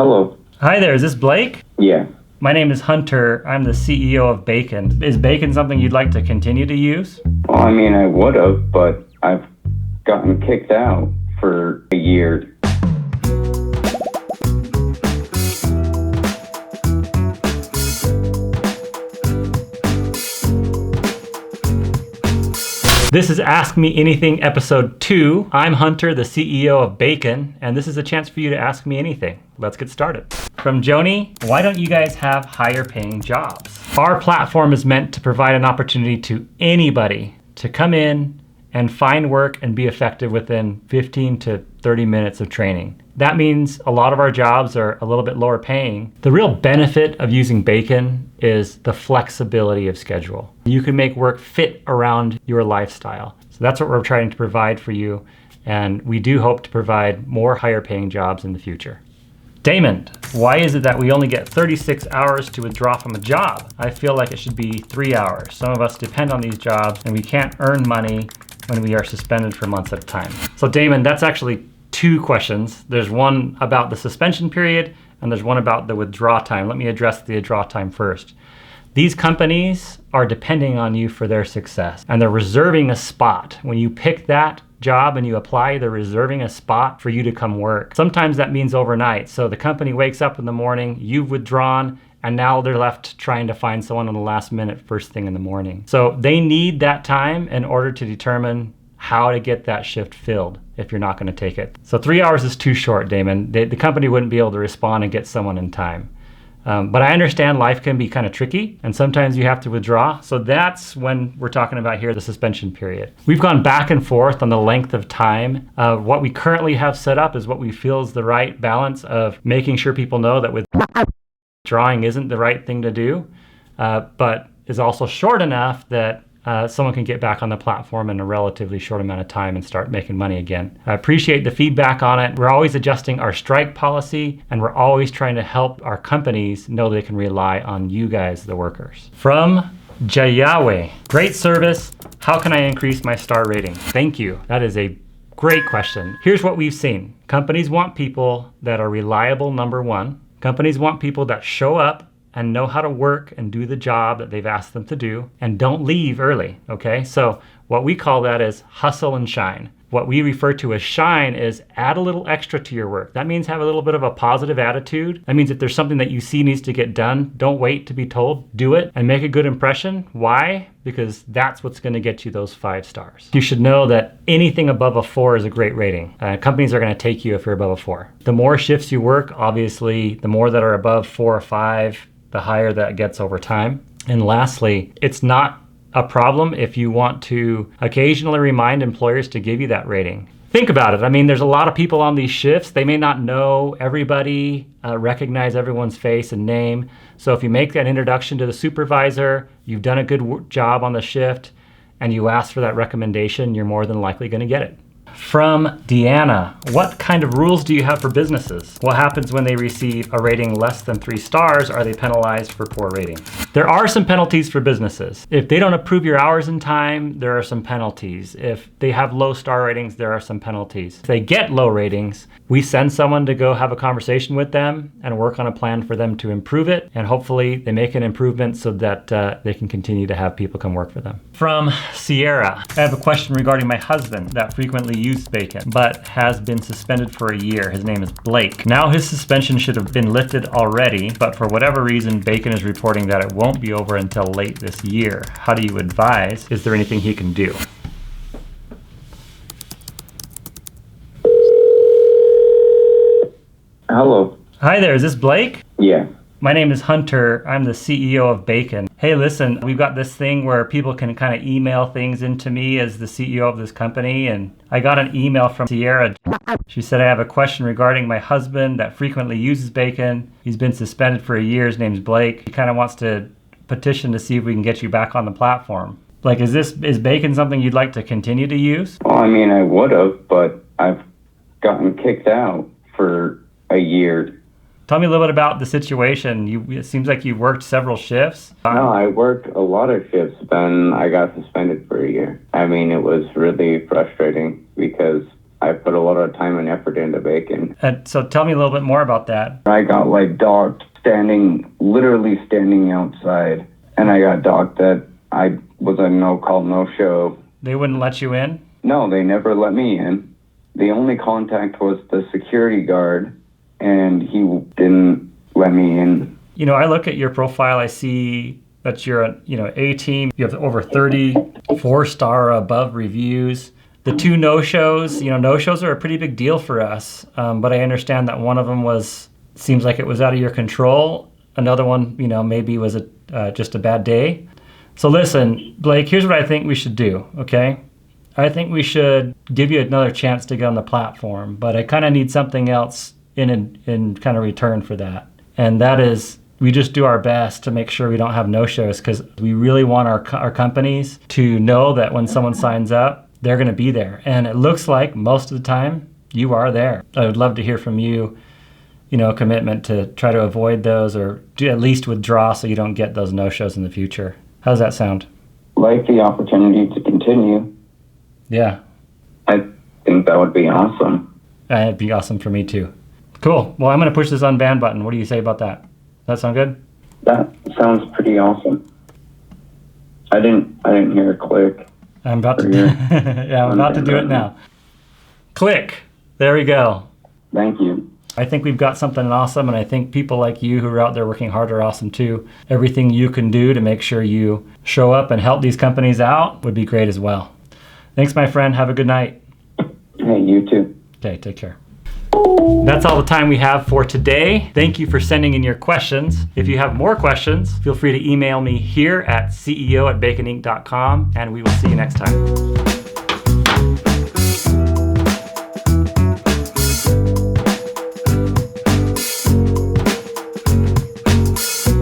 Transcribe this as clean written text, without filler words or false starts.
Hello. Hi there, is this Blake? Yeah. My name is Hunter. I'm the CEO of Bacon. Is Bacon something you'd like to continue to use? Well, I mean, I would have, but I've gotten kicked out for a year. This is Ask Me Anything episode 2. I'm Hunter, the CEO of Bacon, and this is a chance for you to ask me anything. Let's get started. From Joni, why don't you guys have higher paying jobs? Our platform is meant to provide an opportunity to anybody to come in and find work and be effective within 15 to 30 minutes of training. That means a lot of our jobs are a little bit lower paying. The real benefit of using Bacon is the flexibility of schedule. You can make work fit around your lifestyle. So that's what we're trying to provide for you. And we do hope to provide more higher paying jobs in the future. Damon, why is it that we only get 36 hours to withdraw from a job? I feel like it should be 3 hours. Some of us depend on these jobs and we can't earn money when we are suspended for months at a time. So Damon, that's actually 2 questions. There's one about the suspension period and there's one about the withdraw time. Let me address the withdraw time first. These companies are depending on you for their success and they're reserving a spot. When you pick that job and you apply, they're reserving a spot for you to come work. Sometimes that means overnight. So the company wakes up in the morning, you've withdrawn, and now they're left trying to find someone on the last minute first thing in the morning. So they need that time in order to determine how to get that shift filled if you're not going to take it. So 3 hours is too short, Damon. The company wouldn't be able to respond and get someone in time. But I understand life can be kind of tricky and sometimes you have to withdraw. So that's when we're talking about here, the suspension period. We've gone back and forth on the length of time. What we currently have set up is what we feel is the right balance of making sure people know that withdrawing isn't the right thing to do, but is also short enough that someone can get back on the platform in a relatively short amount of time and start making money again. I appreciate the feedback on it. We're always adjusting our strike policy and we're always trying to help our companies know they can rely on you guys, the workers. From Jayawe, great service. How can I increase my star rating? Thank you. That is a great question. Here's what we've seen. Companies want people that are reliable, number one. Companies want people that show up and know how to work and do the job that they've asked them to do and don't leave early, okay? So what we call that is hustle and shine. What we refer to as shine is add a little extra to your work. That means have a little bit of a positive attitude. That means if there's something that you see needs to get done, don't wait to be told, do it and make a good impression. Why? Because that's what's gonna get you those 5 stars. You should know that anything above a 4 is a great rating. Companies are gonna take you if you're above a 4. The more shifts you work, obviously, the more that are above 4 or 5, the higher that gets over time. And lastly, it's not a problem if you want to occasionally remind employers to give you that rating. Think about it. I mean, there's a lot of people on these shifts. They may not know everybody, recognize everyone's face and name. So if you make that introduction to the supervisor, you've done a good job on the shift, and you ask for that recommendation, you're more than likely gonna get it. From Deanna, what kind of rules do you have for businesses? What happens when they receive a rating less than 3 stars? Are they penalized for poor ratings? There are some penalties for businesses. If they don't approve your hours in time, there are some penalties. If they have low star ratings, there are some penalties. If they get low ratings, we send someone to go have a conversation with them and work on a plan for them to improve it. And hopefully they make an improvement so that they can continue to have people come work for them. From Sierra, I have a question regarding my husband that frequently uses Bacon, but has been suspended for a year. His name is Blake. Now his suspension should have been lifted already, but for whatever reason, Bacon is reporting that it won't be over until late this year. How do you advise? Is there anything he can do? Hello. Hi there, is this Blake? Yeah. My name is Hunter. I'm the CEO of Bacon. Hey, listen, we've got this thing where people can kind of email things into me as the CEO of this company, and I got an email from Sierra. She said, I have a question regarding my husband that frequently uses Bacon. He's been suspended for a year. His name's Blake. He kind of wants to petition to see if we can get you back on the platform. Like, is Bacon something you'd like to continue to use? Well, I mean, I would have, but I've gotten kicked out for a year. Tell me a little bit about the situation. It seems like you worked several shifts. No, I worked a lot of shifts, then I got suspended for a year. I mean, it was really frustrating because I put a lot of time and effort into bacon. So tell me a little bit more about that. I got like docked literally standing outside, and I got docked that I was a no call, no show. They wouldn't let you in? No, they never let me in. The only contact was the security guard, and he didn't let me in. You know, I look at your profile, I see that you're a, A-team. You have over 30 4-star above reviews. The 2 no-shows, no-shows are a pretty big deal for us. But I understand that one of them seems like it was out of your control. Another one, maybe was just a bad day. So listen, Blake, here's what I think we should do, okay? I think we should give you another chance to get on the platform, but I kind of need something else in kind of return for that. And that is, we just do our best to make sure we don't have no-shows, because we really want our companies to know that when someone signs up, they're going to be there. And it looks like most of the time you are there. I would love to hear from you, a commitment to try to avoid those, or do at least withdraw so you don't get those no-shows in the future. How does that sound? Like the opportunity to continue. Yeah. I think that would be awesome. It'd be awesome for me too. Cool. Well, I'm going to push this unban button. What do you say about that? Does that sound good? That sounds pretty awesome. I didn't hear a click. I'm about to do I'm about to do it now. Click. There we go. Thank you. I think we've got something awesome, and I think people like you who are out there working hard are awesome too. Everything you can do to make sure you show up and help these companies out would be great as well. Thanks, my friend. Have a good night. Hey, you too. Okay, take care. That's all the time we have for today. Thank you for sending in your questions. If you have more questions, feel free to email me here at ceo@baconinc.com, and we will see you next time.